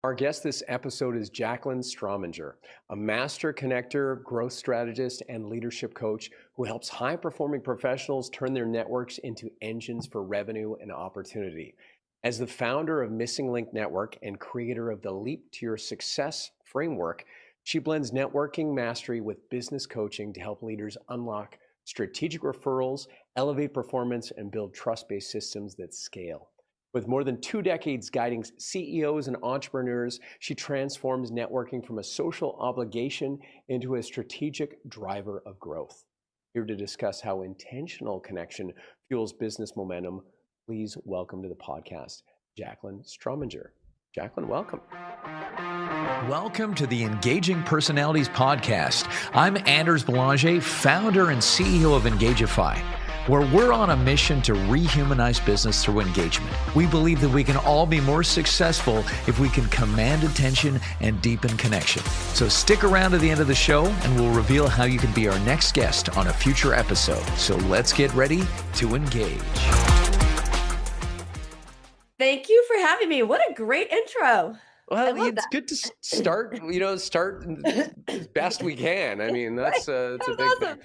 Our guest this episode is Jaclyn Strominger, a master connector, growth strategist, and leadership coach who helps high-performing professionals turn their networks into engines for revenue and opportunity. As the founder of Missing Link Network and creator of the Leap to Your Success framework, she blends networking mastery with business coaching to help leaders unlock strategic referrals, elevate performance, and build trust-based systems that scale. With more than 2 decades guiding CEOs and entrepreneurs, she transforms networking from a social obligation into a strategic driver of growth. Here to discuss how intentional connection fuels business momentum, please welcome to the podcast, Jaclyn Strominger. Jaclyn, welcome. Welcome to the Engaging Personalities Podcast. I'm Anders Belanger, founder and CEO of Engagify, where we're on a mission to rehumanize business through engagement. We believe that we can all be more successful if we can command attention and deepen connection. So stick around to the end of the show and we'll reveal how you can be our next guest on a future episode. So let's get ready to engage. Thank you for having me. What a great intro. Well, it's good to start as best we can. I mean, it's a big awesome thing.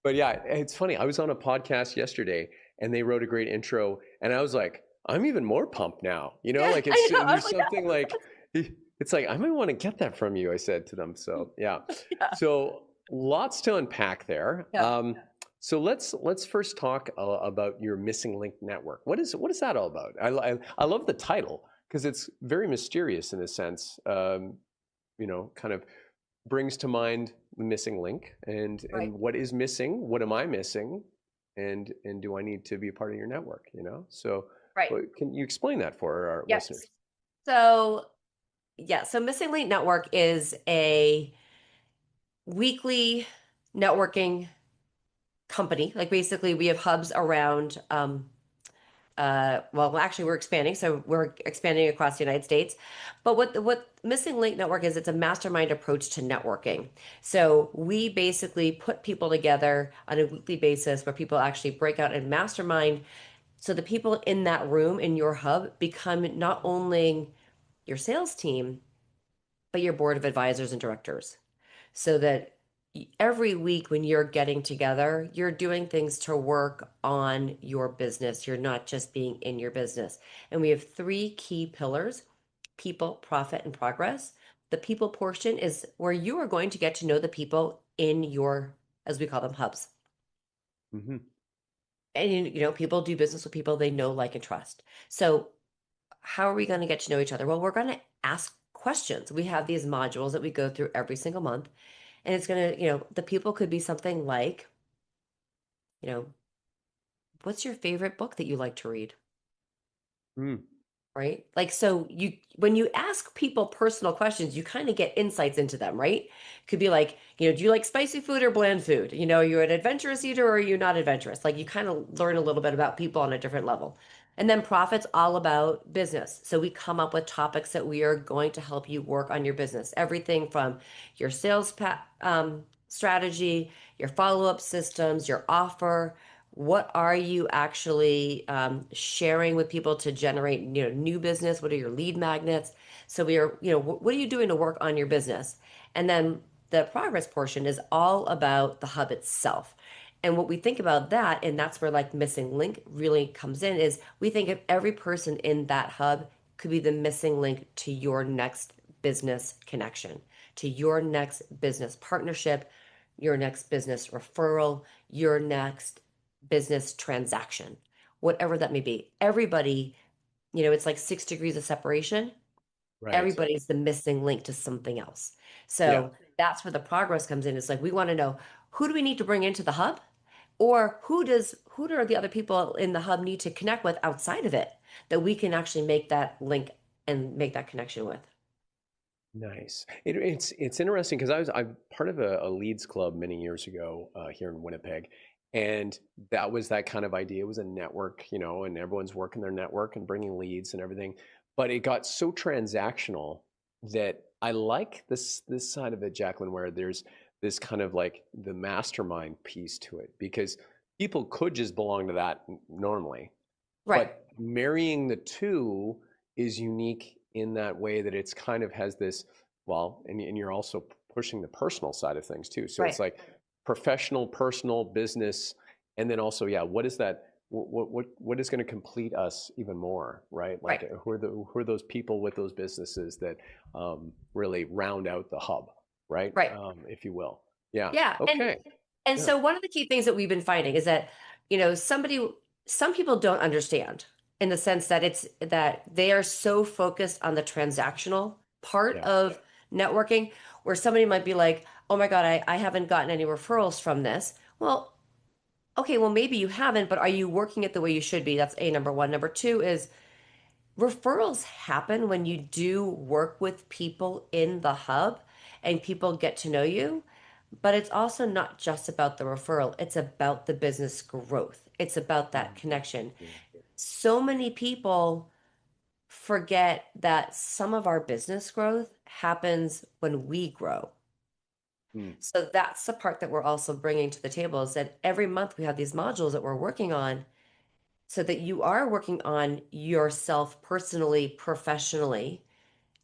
But yeah, it's funny. I was on a podcast yesterday and they wrote a great intro and I was like, I'm even more pumped now. Like there's something like, it's like, I might want to get that from you, I said to them. So yeah. So lots to unpack there. Yeah. So let's first talk about your Missing Link Network. What is that all about? I love the title because it's very mysterious in a sense, kind of brings to mind the missing link and what is missing, what am I missing, and do I need to be a part of your network, So can you explain that for our listeners? So Missing Link Network is a weekly networking company. Like basically we have hubs around actually we're expanding. So we're expanding across the United States. But what Missing Link Network is, it's a mastermind approach to networking. So we basically put people together on a weekly basis where people actually break out and mastermind. So the people in that room in your hub become not only your sales team, but your board of advisors and directors. So that every week when you're getting together, you're doing things to work on your business. You're not just being in your business. And we have 3 key pillars: people, profit, and progress. The people portion is where you are going to get to know the people in your, as we call them, hubs. Mm-hmm. And, people do business with people they know, like, and trust. So how are we going to get to know each other? Well, we're going to ask questions. We have these modules that we go through every single month. And it's going to, the people could be something like, what's your favorite book that you like to read? Right? Like, so when you ask people personal questions, you kind of get insights into them, right? Could be like, do you like spicy food or bland food? Are you an adventurous eater or are you not adventurous? Like, you kind of learn a little bit about people on a different level. And then profit's all about business. So we come up with topics that we are going to help you work on your business. Everything from your sales strategy, your follow-up systems, your offer. What are you actually sharing with people to generate new business? What are your lead magnets? So we are, what are you doing to work on your business? And then the progress portion is all about the hub itself. And what we think about that, and that's where like Missing Link really comes in, is we think of every person in that hub could be the missing link to your next business connection, to your next business partnership, your next business referral, your next business transaction, whatever that may be. Everybody, it's like 6 degrees of separation. Right. Everybody's the missing link to something else. So that's where the progress comes in. It's like, we want to know, who do we need to bring into the hub? Or who do the other people in the hub need to connect with outside of it that we can actually make that link and make that connection with? Nice. It's interesting because I'm part of a leads club many years ago here in Winnipeg, and that was that kind of idea. It was a network, and everyone's working their network and bringing leads and everything. But it got so transactional that I like this side of it, Jaclyn, where there's this kind of like the mastermind piece to it, because people could just belong to that normally, Right. but marrying the two is unique in that way that it's kind of has this, well, and you're also pushing the personal side of things too. So it's Right. like professional, personal, business, and then also, yeah, what is that? What is going to complete us even more, right? Like Right. who are those people with those businesses that really round out the hub, right? Right. If you will. Yeah. Yeah. Okay. And Yeah. so one of the key things that we've been finding is that, some people don't understand in the sense that it's that they are so focused on the transactional part Yeah. of networking, where somebody might be like, oh my God, I haven't gotten any referrals from this. Well, okay, well, maybe you haven't, but are you working it the way you should be? That's number one. Number two is referrals happen when you do work with people in the hub and people get to know you. But it's also not just about the referral, it's about the business growth. It's about that Mhm. connection. Yeah. So many people forget that some of our business growth happens when we grow. Mm. So that's the part that we're also bringing to the table is that every month we have these modules that we're working on so that you are working on yourself personally, professionally,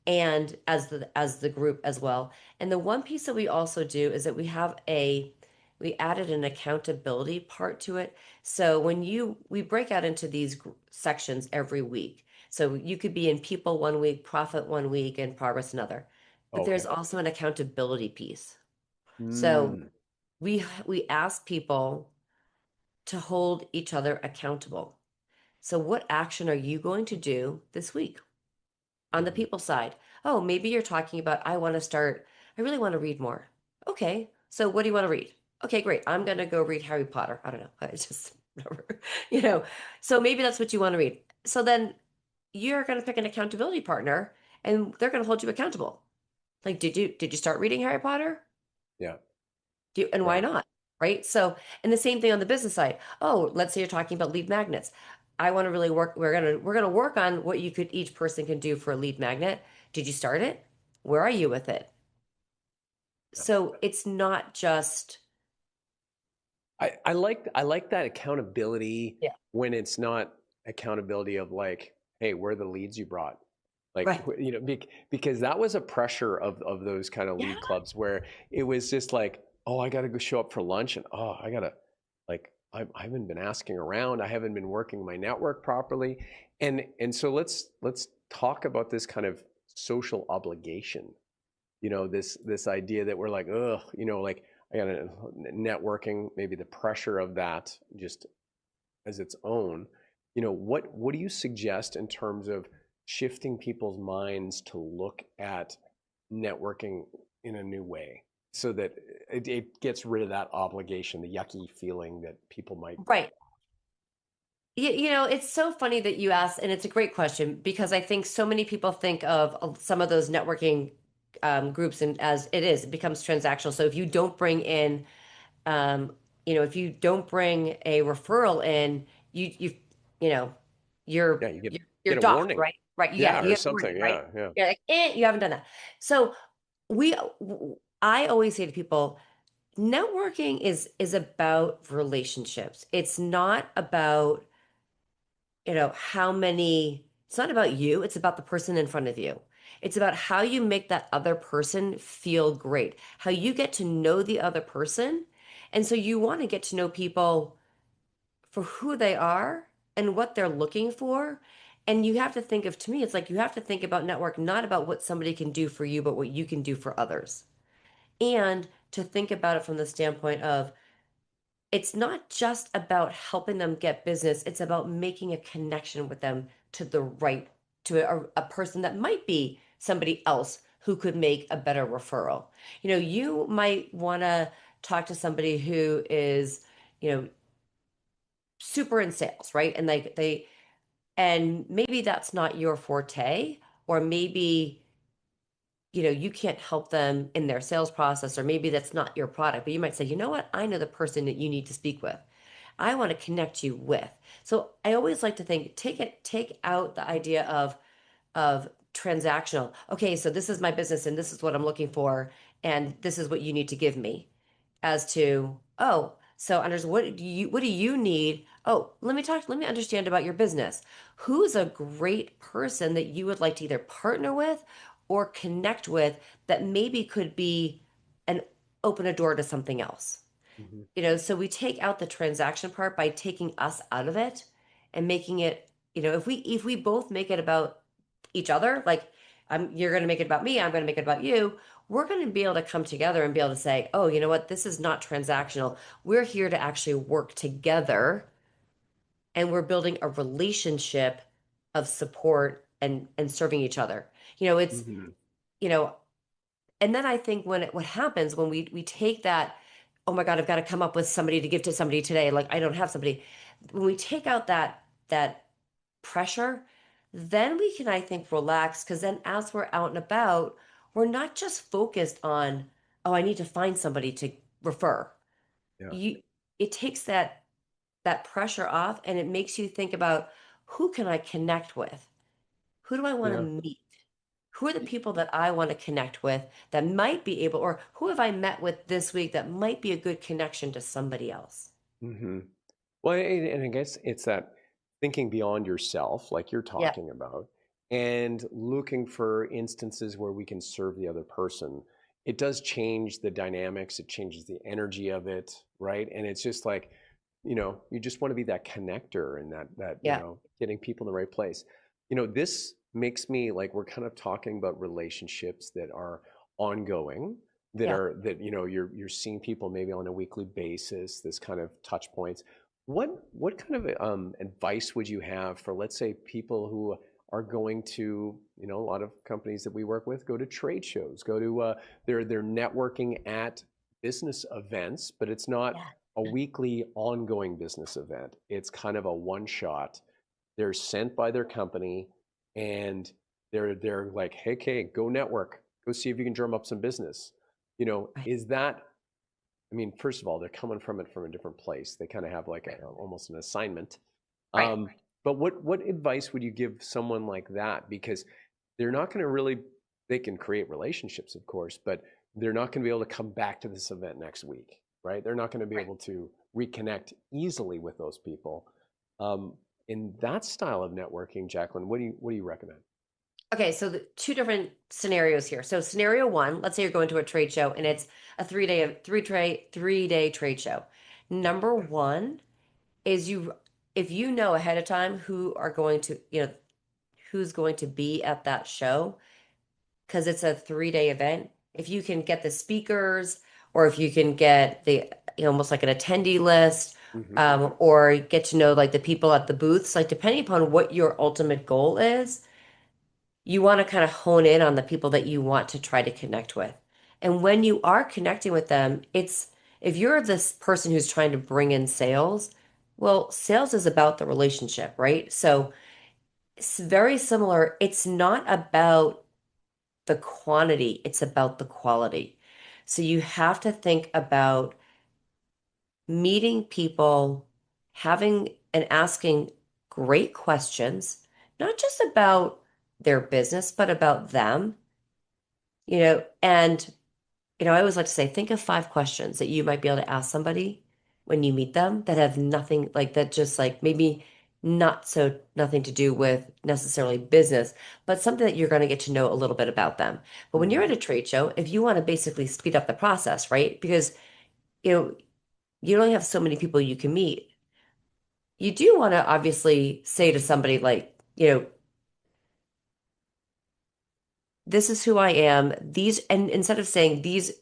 and as the group as well. And the one piece that we also do is that we added an accountability part to it. So we break out into these sections every week. So you could be in people one week, profit one week, and progress another. But there's Okay. also an accountability piece. So Mm. we ask people to hold each other accountable. So what action are you going to do this week? On the Mhm. people side. Oh, maybe you're talking about, I really want to read more. Okay. So what do you want to read? Okay, great. I'm going to go read Harry Potter. I don't know. It's just, whatever. you know, so maybe that's what you want to read. So then you're going to pick an accountability partner and they're going to hold you accountable. Like, did you start reading Harry Potter? Yeah. And why Right. not? Right. So, and the same thing on the business side. Oh, let's say you're talking about lead magnets. I want to really work. We're gonna work on what you could each person can do for a lead magnet. Did you start it? Where are you with it? Yeah. So it's not just I like that accountability yeah. when it's not accountability of like, hey, where are the leads you brought? Like, Right. because that was a pressure of those kind of Yeah. lead clubs where it was just like, oh, I got to go show up for lunch, and oh, I gotta like, I haven't been asking around, I haven't been working my network properly, and so let's talk about this kind of social obligation, this idea that we're like, ugh, like I got to networking, maybe the pressure of that just as its own. What do you suggest in terms of shifting people's minds to look at networking in a new way so that it gets rid of that obligation, the yucky feeling that people might. Right. It's so funny that you asked, and it's a great question because I think so many people think of some of those networking groups and as it becomes transactional. So if you don't bring in if you don't bring a referral in, you know, Yeah, you you're get a docked, warning. right? Right. Yeah, You or get a warning, something. right? Yeah, yeah. You're like, you haven't done that. So we, I always say to people, networking is about relationships. It's not about, how many, it's not about you, it's about the person in front of you. It's about how you make that other person feel great, how you get to know the other person. And so you want to get to know people for who they are and what they're looking for. And you have to think of, to me, it's like you have to think about network, not about what somebody can do for you, but what you can do for others. And to think about it from the standpoint of, it's not just about helping them get business, it's about making a connection with them to the right to a person that might be somebody else who could make a better referral. You might want to talk to somebody who is, you know, super in sales, right? And and maybe that's not your forte, or maybe you can't help them in their sales process, or maybe that's not your product, but you might say, you know what, I know the person that you need to speak with. I want to connect you with. So I always like to think, take out the idea of transactional. Okay, so this is my business and this is what I'm looking for and this is what you need to give me. As to, oh, So, Anders, what do you need? Oh, let me understand about your business. Who's a great person that you would like to either partner with or connect with that maybe could be an open a door to something else? Mhm. So we take out the transaction part by taking us out of it and making it, if we both make it about each other, like you're going to make it about me, I'm going to make it about you, we're going to be able to come together and be able to say, oh, you know what, this is not transactional. We're here to actually work together and we're building a relationship of support and serving each other. It's, Mhm. you know, and then I think what happens when we take that, oh my God, I've got to come up with somebody to give to somebody today. Like I don't have somebody. When we take out that pressure, then we can, I think, relax because then as we're out and about, we're not just focused on, oh, I need to find somebody to refer. Yeah. You it takes that pressure off and it makes you think about who can I connect with? Who do I want to Yeah. meet? Who are the people that I want to connect with that might be able, or who have I met with this week that might be a good connection to somebody else? Hmm. Well, and I guess it's that thinking beyond yourself, like you're Yeah, talking about, and looking for instances where we can serve the other person. It does change the dynamics, it changes the energy of it, right? And it's just like, you just want to be that connector and that, yeah, getting people in the right place. This makes me like we're kind of talking about relationships that are ongoing, yeah. you're seeing people maybe on a weekly basis, this kind of touch points. What kind of advice would you have for, let's say, people who are going to, a lot of companies that we work with go to trade shows, go to they're networking at business events, but it's not Yeah. a weekly ongoing business event. It's kind of a one shot. They're sent by their company, and they're like, hey, okay, go network, go see if you can drum up some business. Right, Is that, I mean, first of all, they're coming from it from a different place. They kind of have like almost an assignment. right. Um, but what advice would you give someone like that? Because they're not going to really, they can create relationships, of course, but they're not going to be able to come back to this event next week, right? They're not going to be Right. able to reconnect easily with those people. Um, in that style of networking, Jaclyn, what do you recommend? Okay, so the two different scenarios here. So scenario one, let's say you're going to a trade show and it's a 3-day trade show. Yeah. Number one is if you know ahead of time who's going to be at that show, because it's a 3-day event. If you can get the speakers, or if you can get almost like an attendee list, Hmm. or get to know like the people at the booths, like depending upon what your ultimate goal is, you want to kind of hone in on the people that you want to try to connect with. And when you are connecting with them, if you're this person who's trying to bring in sales, well, sales is about the relationship, right? So it's very similar. It's not about the quantity, it's about the quality. So you have to think about meeting people, having and asking great questions, not just about their business, but about them, and I always like to say, think of 5 questions that you might be able to ask somebody when you meet them that have nothing like that, just like maybe nothing to do with necessarily business, but something that you're going to get to know a little bit about them. But when you're Hmm. at a trade show, if you want to basically speed up the process, right? Because, you know, you only have so many people you can meet. You do want to obviously say to somebody like, this is who I am. And instead of saying these,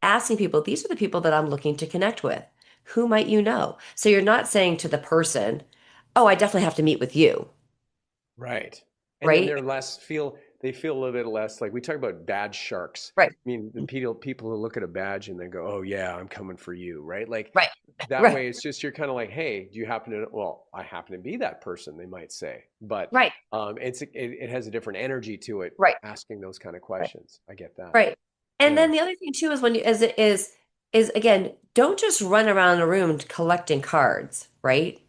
asking people, these are the people that I'm looking to connect with. Who might you know? So you're not saying to the person, oh, I definitely have to meet with you, Right. And then right? they feel a little bit less like we talk about badge sharks. Right. I mean, the people who look at a badge and then go, "Oh yeah, I'm coming for you," right? Like Right. that Right. way it's just you're kind of like, "Hey, do you happen to well, I happen to be that person," they might say. But Right. it has a different energy to it Right. asking those kind of Right. questions. I get that. Right. And Yeah. then the other thing too is when you is again, don't just run around the room collecting cards, right?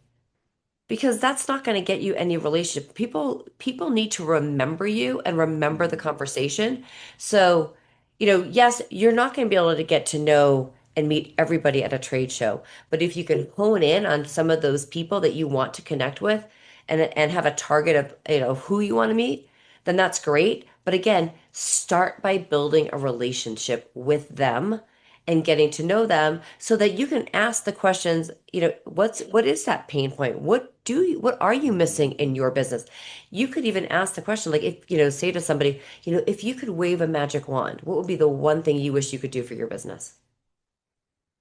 Because that's not going to get you any relationship. People need to remember you and remember the Mhm. conversation. So, yes, you're not going to be able to get to know and meet everybody at a trade show. But if you can hone in on some of those people that you want to connect with and have a target of, who you want to meet, then that's great. But again, start by building a relationship with them and getting to know them so that you can ask the questions, what is that pain point? What are you missing in your business? You could even ask the question, like, if, say to somebody, if you could wave a magic wand, what would be the one thing you wish you could do for your business?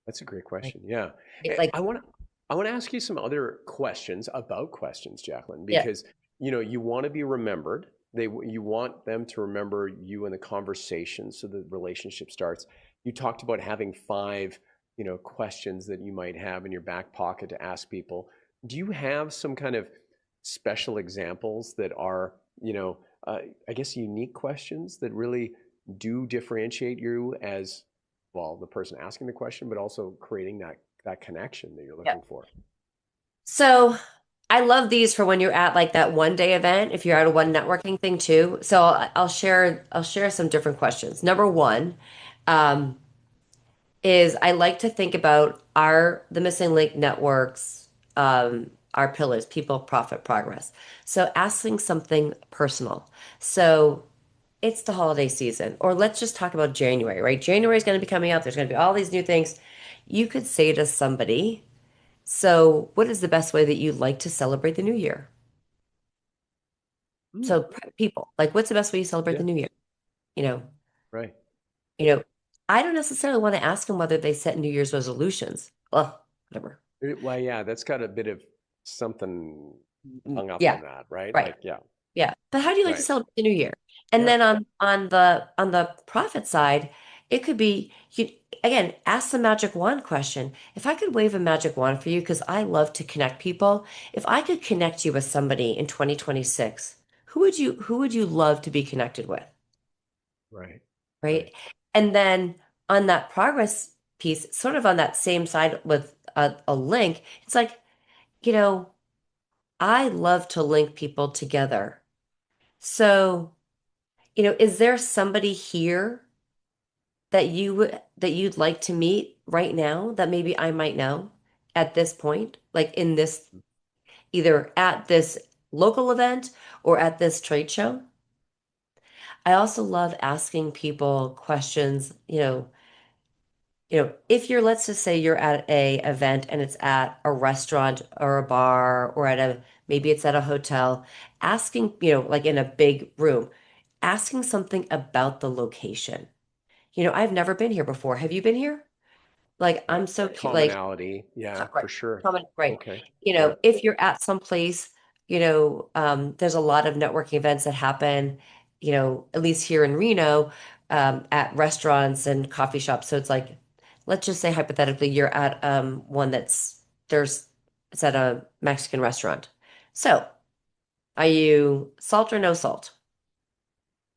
That's a great Like, question. Yeah. like, I want to ask you some other questions about questions, Jaclyn, yeah, because you want to be remembered. You want them to remember you in the conversation so the relationship starts. You talked about having five, questions that you might have in your back pocket to ask people. Do you have some kind of special examples that are, I guess unique questions that really do differentiate you as well, the person asking the question, but also creating that connection that you're yeah. looking for. So I love these for when you're at like that one day event, if you're at a one networking thing too. So I'll share some different questions. Number one, um, is I like to think about the missing link networks, our pillars, people, profit, progress. So asking something personal. So it's the holiday season, or let's just talk about January, right? January is going to be coming up. There's going to be all these new things. You could say to somebody, so what is the best way that you like to celebrate the new year? Mm, So people, like, what's the best way you celebrate yeah, the new year? You know, right. you know, I don't necessarily want to ask them whether they set New Year's resolutions. Oh, whatever. Well, yeah, that's got a bit of something hung up Yeah, on that, right? right. Like, yeah, Yeah. But how do you like to right. celebrate the new year? And Yeah. then on the profit side, it could be you again, ask the magic wand question. If I could wave a magic wand for you, because I love to connect people, if I could connect you with somebody in 2026, who would you love to be connected with? Right. Right. Right? And then on that progress piece, sort of on that same side with a link, it's like, you know, I love to link people together. So, is there somebody here that you'd like to meet right now that maybe I might know at this point, like in this, either at this local event or at this trade show? I also love asking people questions, if you're, let's just say you're at a event and it's at a restaurant or a bar or maybe it's at a hotel, asking, like in a big room, asking something about the location. I've never been here before. Have you been here? Like, Right. I'm so cute. Like, Commonality. Yeah, right, for sure. right. Okay. Yeah. If you're at some place, there's a lot of networking events that happen, at least here in Reno, at restaurants and coffee shops. So it's like, let's just say hypothetically, you're at one there's it's at a Mexican restaurant. So, are you salt or no salt?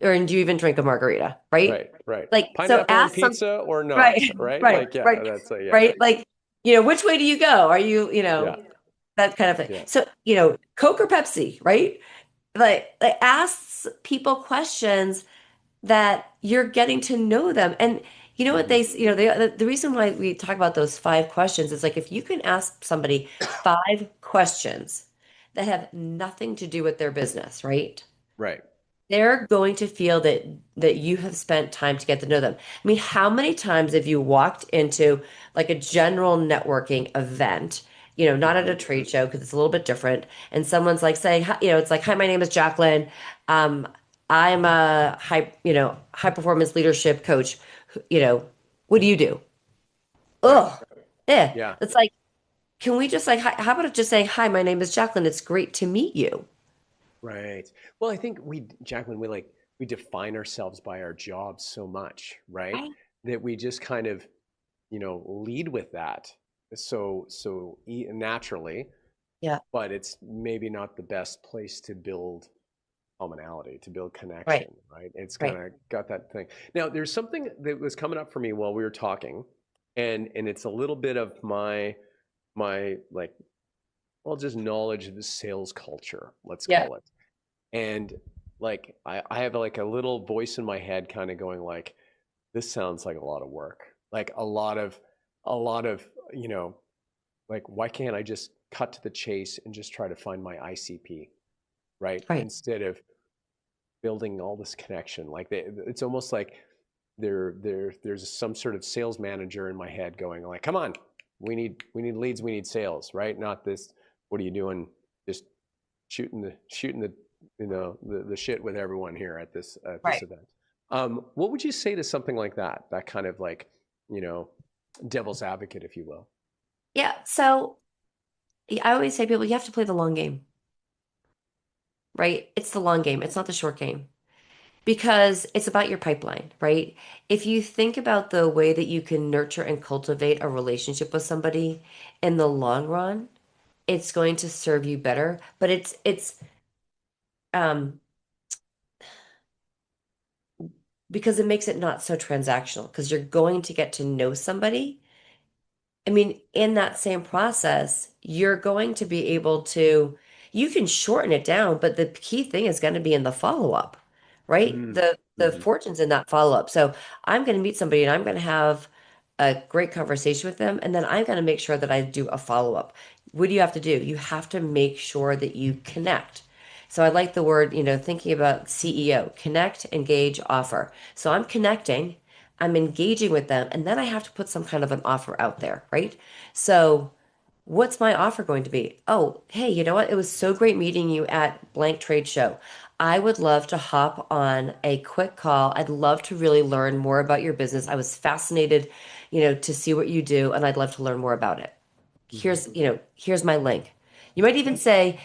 Or do you even drink a margarita, right? Right. Right. Like, so Pineapple on ask some, pizza or right, not, right? right, Like, yeah, right, that's a, yeah. right. Like, which way do you go? Are you, Yeah. that kind of thing. Yeah. So, Coke or Pepsi, right? Like ask people questions that you're getting to know them. And you know what Hmm. the reason why we talk about those five questions is like if you can ask somebody five questions that have nothing to do with their business, right? Right. They're going to feel that you have spent time to get to know them. I mean, how many times have you walked into like a general networking event, not at Hmm. a trade show because it's a little bit different, and someone's like saying, hi, it's like, "Hi, my name is Jaclyn. Um, I'm a high performance leadership coach. You know, what do you do?" Right. Ugh, yeah. Yeah. It's like, can we just like, how about just saying, "Hi, my name is Jaclyn. It's great to meet you." Right. Well, I think Jacqueline, we define ourselves by our jobs so much, right? Right. That we just kind of, lead with that. So naturally, Yeah. but it's maybe not the best place to build commonality, to build Right. connection, right? It's kind Right. of got that thing. Now, there's something that was coming up for me while we were talking, and it's a little bit of my like, well, just knowledge of the sales culture, let's Yeah. call it. And like I have like a little voice in my head kind of going like, this sounds like a lot of work. Like a lot of a lot of, like, why can't I just cut to the chase and just try to find my ICP, right? Right. Instead of building all this connection. Like it's almost like there's some sort of sales manager in my head going like, come on, we need leads, we need sales, right? Not this, what are you doing? Just shooting the the shit with everyone here at this Right. event. What would you say to something like that? That kind of like, you know, devil's advocate, if you will. Yeah. So I always say people, you have to play the long game, right? It's the long game. It's not the short game because it's about your pipeline, right? If you think about the way that you can nurture and cultivate a relationship with somebody in the long run, it's going to serve you better. But it's um because it makes it not so transactional because you're going to get to know somebody. I mean, in that same process, you're going to be able to, you can shorten it down, but the key thing is going to be in the follow-up, right? Mm. The Hmm. fortune's in that follow-up. So I'm going to meet somebody and I'm going to have a great conversation with them, and then I'm going to make sure that I do a follow-up. What do you have to do? You have to make sure that you connect. So I like the word, thinking about CEO, connect, engage, offer. So I'm connecting. I'm engaging with them, and then I have to put some kind of an offer out there, right? So, what's my offer going to be? Oh, hey, you know what? It was so great meeting you at blank trade show. I would love to hop on a quick call. I'd love to really learn more about your business. I was fascinated, to see what you do, and I'd love to learn more about it. Hmm. Here's my link. You might even say,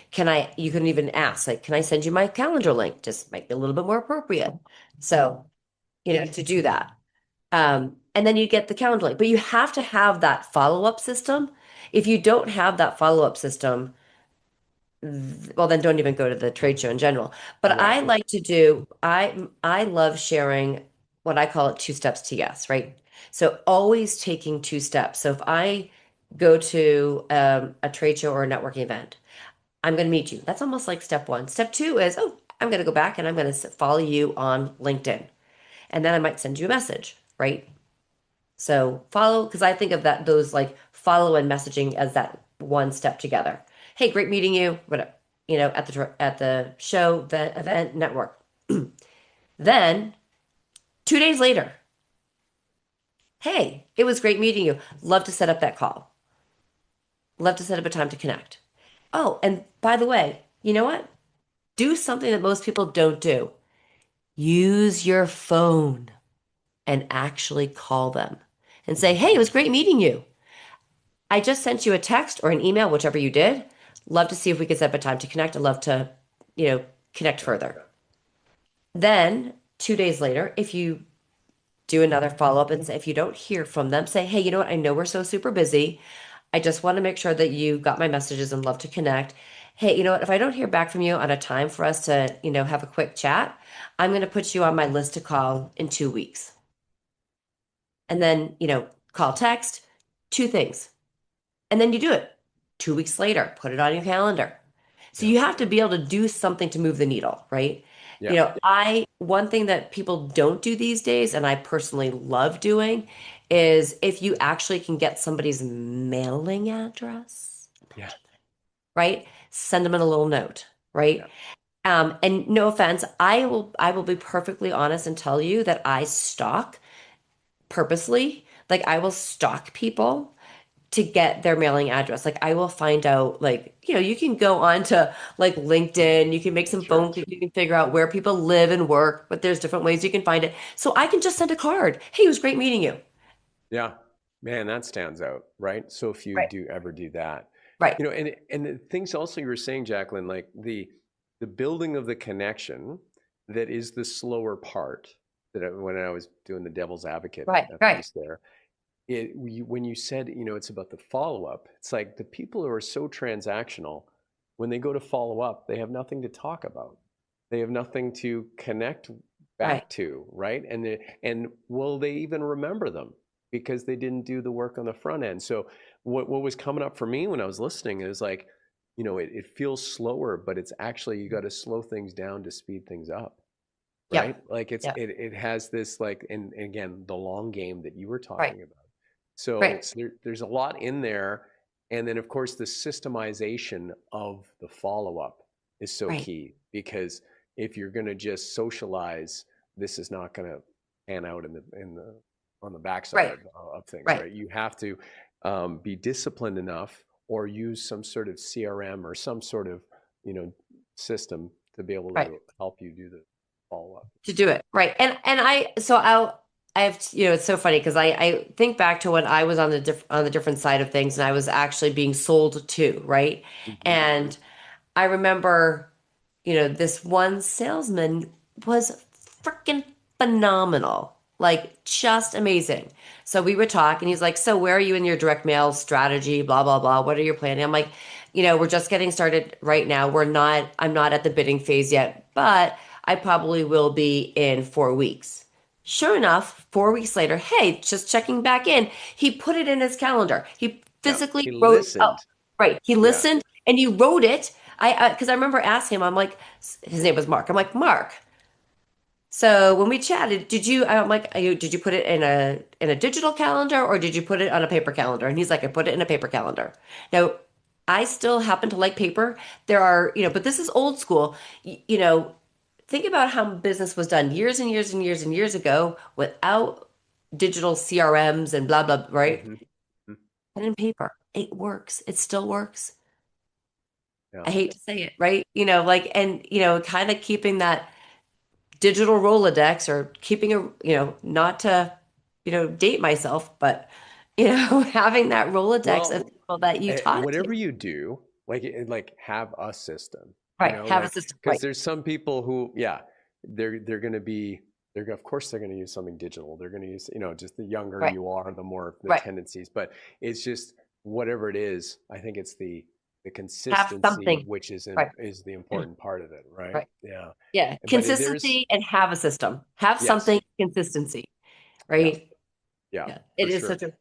you can even ask, like, can I send you my calendar link? Just might be a little bit more appropriate. So, to do that. And then you get the counseling, but you have to have that follow-up system. If you don't have that follow-up system, well, then don't even go to the trade show in general. But Right. I like to do, I love sharing what I call it 2 steps to yes, right? So always taking 2 steps. So if I go to a trade show or a networking event, I'm going to meet you. That's almost like step one. Step two is, oh, I'm going to go back and I'm going to follow you on LinkedIn. And then I might send you a message, right? So follow, because I think of those like follow and messaging as that one step together. Hey, great meeting you, whatever, at the show, the event, network. Then 2 days later, hey, it was great meeting you. Love to set up that call. Love to set up a time to connect. Oh, and by the way, you know what? Do something that most people don't do. Use your phone and actually call them and say, hey, it was great meeting you. I just sent you a text or an email, whichever you did. Love to see if we could set up a time to connect. I'd love to, connect further. Then 2 days later, if you do another follow up and say, if you don't hear from them, say, hey, you know what? I know we're so super busy. I just want to make sure that you got my messages and love to connect. Hey, you know what? If I don't hear back from you on a time for us to, have a quick chat, I'm going to put you on my list to call in 2 weeks. And then, call, text, two things. And then you do it 2 weeks later, put it on your calendar. So Yeah. you have to be able to do something to move the needle, right? Yeah. One thing that people don't do these days, and I personally love doing, is if you actually can get somebody's mailing address, Yeah. right? Send them in a little note, Yeah. right? And no offense, I will be perfectly honest and tell you that I stalk purposely. Like I will stalk people to get their mailing address. Like I will find out, like, you can go on to like LinkedIn, you can make some Sure. phone calls, you can figure out where people live and work, but there's different ways you can find it. So I can just send a card. Hey, it was great meeting you. Yeah. Man, that stands out, right? So few Right. do ever do that. Right. And the things also you were saying, Jaclyn, like the building of the connection that is the slower part when I was doing the devil's advocate Right. Right. piece there, when you said, it's about the follow up, it's like the people who are so transactional, when they go to follow up, they have nothing to talk about. They have nothing to connect Right. back to, right? And will they even remember them because they didn't do the work on the front end? So what was coming up for me when I was listening is like, it feels slower, but it's actually you got to slow things down to speed things up, right? Yep. Like Yep. it has this like, and again, the long game that you were Right. talking about. So Right. there's a lot in there. And then, of course, the systemization of the follow up is so Right. key because if you're going to just socialize, this is not going to pan out on the backside Right. of things, Right. right? You have to be disciplined enough or use some sort of CRM or some sort of, you know, system to be able Right. to help you do the follow up. To do it. Right. And I have, it's so funny because I think back to when I was on on the different side of things and I was actually being sold to, right? Hmm. And I remember, this one salesman was freaking phenomenal, like just amazing. So we would talk, and he's like, "So where are you in your direct mail strategy? Blah blah blah. What are you planning?" I'm like, we're just getting started right now. I'm not at the bidding phase yet, but I probably will be in 4 weeks. Sure enough, 4 weeks later, hey, just checking back in. He put it in his calendar. He Yeah. physically He wrote, oh, listened. right. He Yeah. listened and he wrote it. Because I remember asking him, I'm like, his name was Mark. I'm like, Mark. So when we chatted, I'm like, did you put it in a digital calendar or did you put it on a paper calendar? And he's like, I put it in a paper calendar. Now, I still happen to like paper. There are, but this is old school. Think about how business was done years and years and years and years ago without digital CRMs and blah blah, right? Hmm. And in paper, it works. It still works. Yeah. I hate to say it, right? And kind of keeping that digital Rolodex or keeping not to, date myself, but, having that Rolodex of Well, people that you talk to. whatever you do, like have a system, Right. Have a like system. because Right. there's some people who, yeah, they're going to be, of course they're going to use something digital. They're going to use, just the younger Right. you are, the more the Right. tendencies. But it's just whatever it is. I think it's the Have consistency, something. which Right. is the important part of it, right? Right. Yeah. Yeah. But there's Consistency and have a system. Have yes, something, consistency. yeah, Right. yeah, Yeah. for It is sure. such a,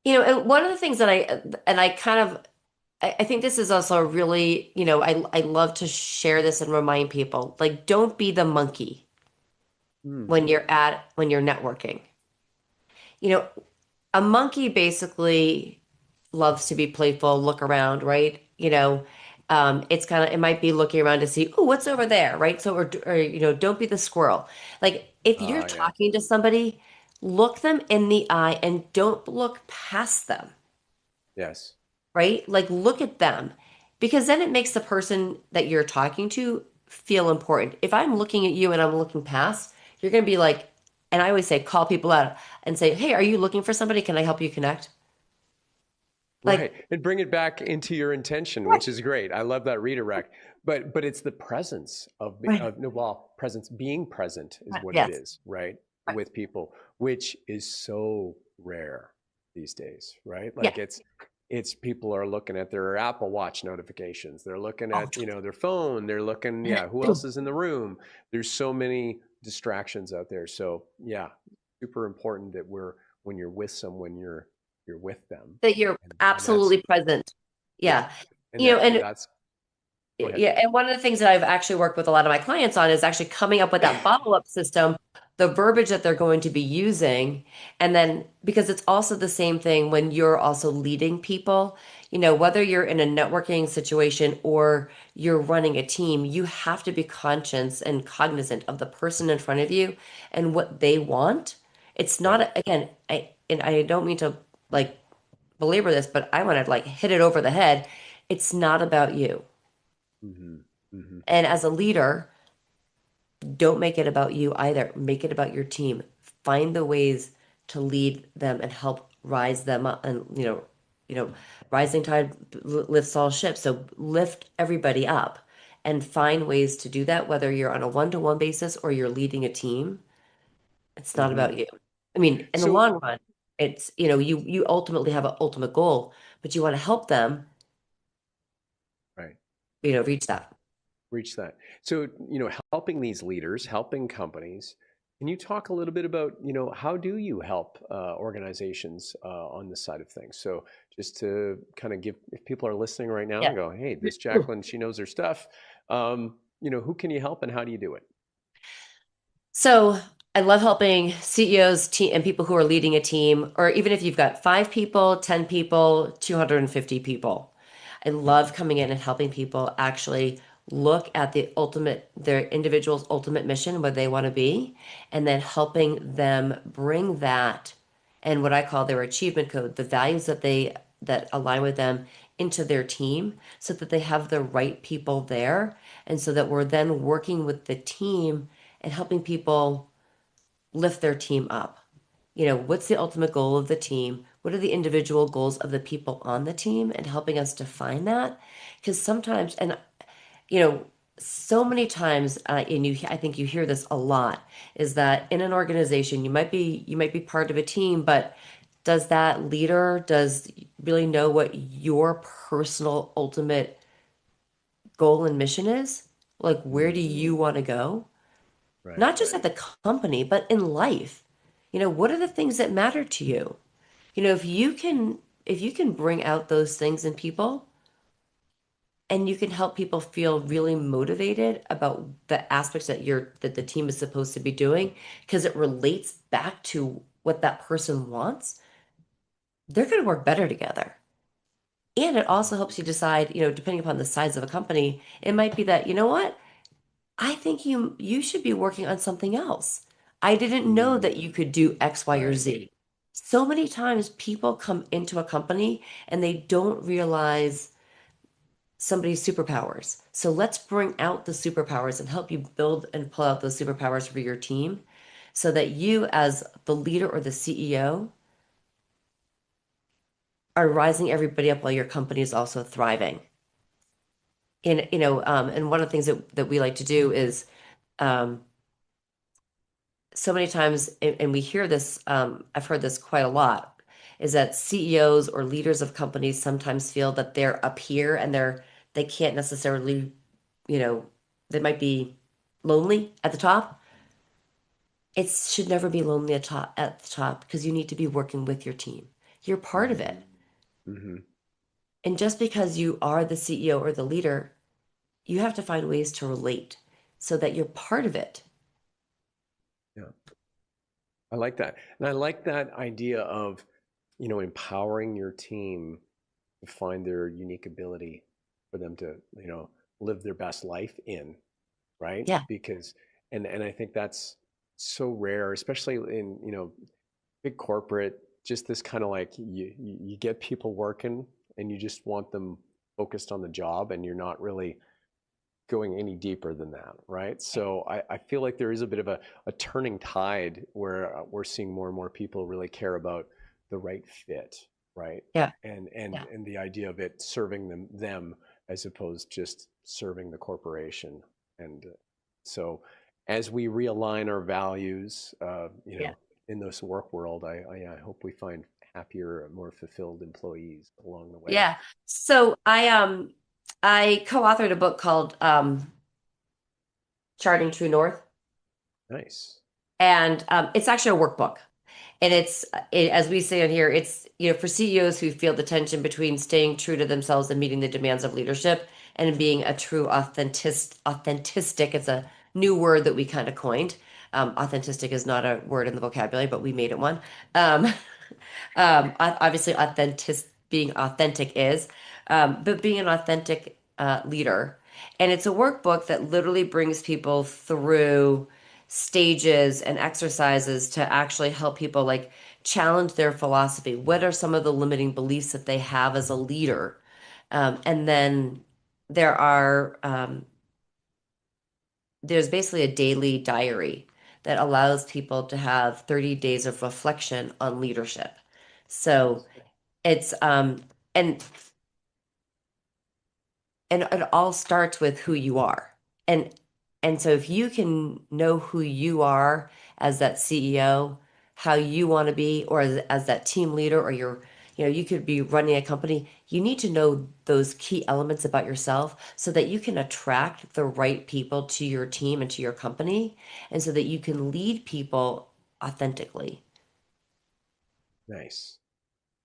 and one of the things that I kind of, I think this is also really, I love to share this and remind people, like, don't be the monkey Hmm. when you're networking. You know, a monkey basically loves to be playful, look around, right? It might be looking around to see, oh, what's over there, right? So, don't be the squirrel. Like, if you're Yeah. talking to somebody, look them in the eye and don't look past them, Yes. right? Like, look at them because then it makes the person that you're talking to feel important. If I'm looking at you and I'm looking past, you're going to be like, and I always say, call people out and say, hey, are you looking for somebody? Can I help you connect? Right. Like, And bring it back into your intention, right, which is great. I love that redirect. But it's the presence right, of no, well, presence, being present is right, what it yes, is, right? right, With people, which is so rare these days, right? yeah. Like it's people are looking at their Apple Watch notifications. They're looking Oh, at, their phone. They're looking, yeah, who else is in the room? There's so many distractions out there. So yeah, super important that when you're with someone, you're with them. that you're And that's absolutely present. yeah. Yeah. And You know, and that's go ahead. Yeah, and one of the things that I've actually worked with a lot of my clients on is actually coming up with that follow-up system, the verbiage that they're going to be using, and then because it's also the same thing when you're also leading people, whether you're in a networking situation or you're running a team, you have to be conscious and cognizant of the person in front of you and what they want. It's Yeah. not, again, I don't mean to like belabor this, but I want to like hit it over the head. It's not about you. Hmm. Hmm. And as a leader, don't make it about you either. Make it about your team. Find the ways to lead them and help rise them up. And rising tide lifts all ships. So lift everybody up and find ways to do that, whether you're on a one-to-one basis or you're leading a team. It's not Hmm. about you. I mean, in the So long run, it's, you ultimately have an ultimate goal, but you want to help them, right, reach that. reach that. So, helping these leaders, helping companies. Can you talk a little bit about, how do you help organizations on this side of things? So, just to kind of give, if people are listening right now Yeah. and go, "Hey, this Jaclyn, she knows her stuff." Who can you help and how do you do it? So I love helping CEOs and people who are leading a team, or even if you've got 5 people, 10 people, 250 people. I love coming in and helping people actually look at their individual's ultimate mission, where they want to be, and then helping them bring that and what I call their achievement code, the values that align with them into their team so that they have the right people there. And so that we're then working with the team and helping people lift their team up. What's the ultimate goal of the team? What are the individual goals of the people on the team and helping us define that? Because sometimes, and you know, so many times, I think you hear this a lot, is that in an organization, you might be part of a team, but does that leader does really know what your personal ultimate goal and mission is? Like, where do Mm, you want to go? right. Not just at the company, but in life. What are the things that matter to you? If you can bring out those things in people and you can help people feel really motivated about the aspects that the team is supposed to be doing because it relates back to what that person wants, they're going to work better together. And it also helps you decide, depending upon the size of a company, it might be that, you know what? I think you should be working on something else. I didn't know Mm, that you could do X, Y, or right. Z. So many times people come into a company and they don't realize somebody's superpowers. So let's bring out the superpowers and help you build and pull out those superpowers for your team so that you, as the leader or the CEO, are rising everybody up while your company is also thriving. And one of the things that we like to do is um, so many times, and we hear this, I've heard this quite a lot, is that CEOs or leaders of companies sometimes feel that they're up here and they can't necessarily, you know, they might be lonely at the top. It should never be lonely at the top because you need to be working with your team. You're part of Mm, it. hmm. And just because you are the CEO or the leader, you have to find ways to relate so that you're part of it. Yeah, I like that. And I like that idea of, empowering your team to find their unique ability for them to, live their best life in, right? Yeah. Because and I think that's so rare, especially in, big corporate, just this kind of like you get people working and you just want them focused on the job and you're not really going any deeper than that, right? So I feel like there is a bit of a turning tide where we're seeing more and more people really care about the right fit, right? Yeah. And the idea of it serving them as opposed just serving the corporation. And so as we realign our values, Yeah. in this work world, I hope we find happier, more fulfilled employees along the way. Yeah. So I co-authored a book called Charting True North, Nice. and it's actually a workbook. And as we say in here, it's for CEOs who feel the tension between staying true to themselves and meeting the demands of leadership and being a true authentic. It's a new word that we kind of coined. Authentic is not a word in the vocabulary, but we made it one. Um, obviously, being authentic is, but being an authentic leader. And it's a workbook that literally brings people through stages and exercises to actually help people like challenge their philosophy. What are some of the limiting beliefs that they have as a leader? And then there are there's basically a daily diary that allows people to have 30 days of reflection on leadership. So it's and and it all starts with who you are. And and so if you can know who you are as that CEO, how you want to be, or as that team leader, or you could be running a company, you need to know those key elements about yourself so that you can attract the right people to your team and to your company, and so that you can lead people authentically. Nice.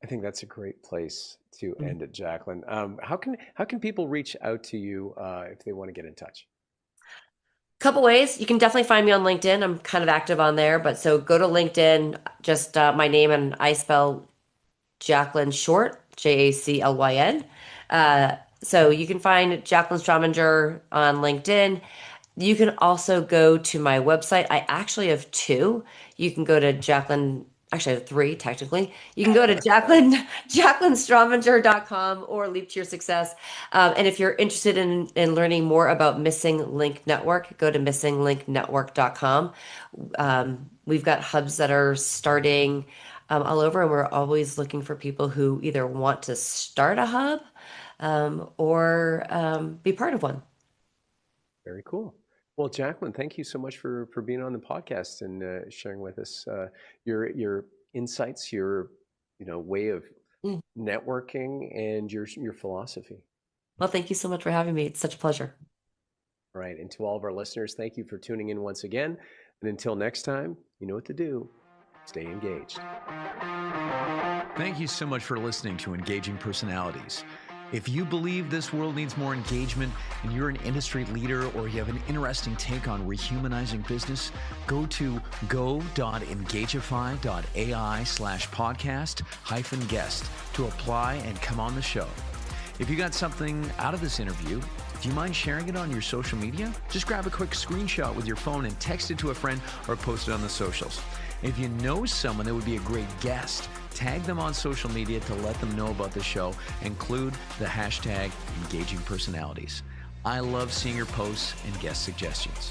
I think that's a great place to Mm. end it, Jaclyn. How can people reach out to you if they want to get in touch? Couple ways. You can definitely find me on LinkedIn. I'm kind of active on there, but so go to LinkedIn, just my name, and I spell Jaclyn short, Jaclyn. So you can find Jaclyn Strominger on LinkedIn. You can also go to my website. I actually have two. You can go to Jaclyn, actually I have three technically. You can go to jaclynstrominger.com or Leap to Your Success. And if you're interested in learning more about Missing Link Network, go to missinglinknetwork.com. We've got hubs that are starting all over, and we're always looking for people who either want to start a hub or be part of one. Very cool. Well, Jaclyn, thank you so much for being on the podcast and sharing with us your insights, your way of networking, and your philosophy. Well, thank you so much for having me. It's such a pleasure. Right. And to all of our listeners, thank you for tuning in once again. And until next time, you know what to do. Stay engaged. Thank you so much for listening to Engaging Personalities. If you believe this world needs more engagement and you're an industry leader or you have an interesting take on rehumanizing business, go to go.engagify.ai/podcast-guest to apply and come on the show. If you got something out of this interview, do you mind sharing it on your social media? Just grab a quick screenshot with your phone and text it to a friend or post it on the socials. If you know someone that would be a great guest, tag them on social media to let them know about the show. Include the hashtag Engaging Personalities. I love seeing your posts and guest suggestions.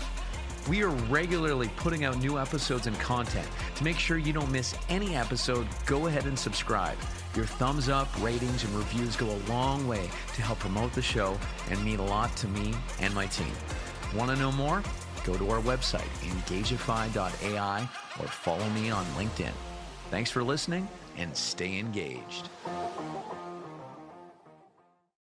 We are regularly putting out new episodes and content. To make sure you don't miss any episode, go ahead and subscribe. Your thumbs up, ratings, and reviews go a long way to help promote the show and mean a lot to me and my team. Want to know more? Go to our website, engagify.ai, or follow me on LinkedIn. Thanks for listening and stay engaged.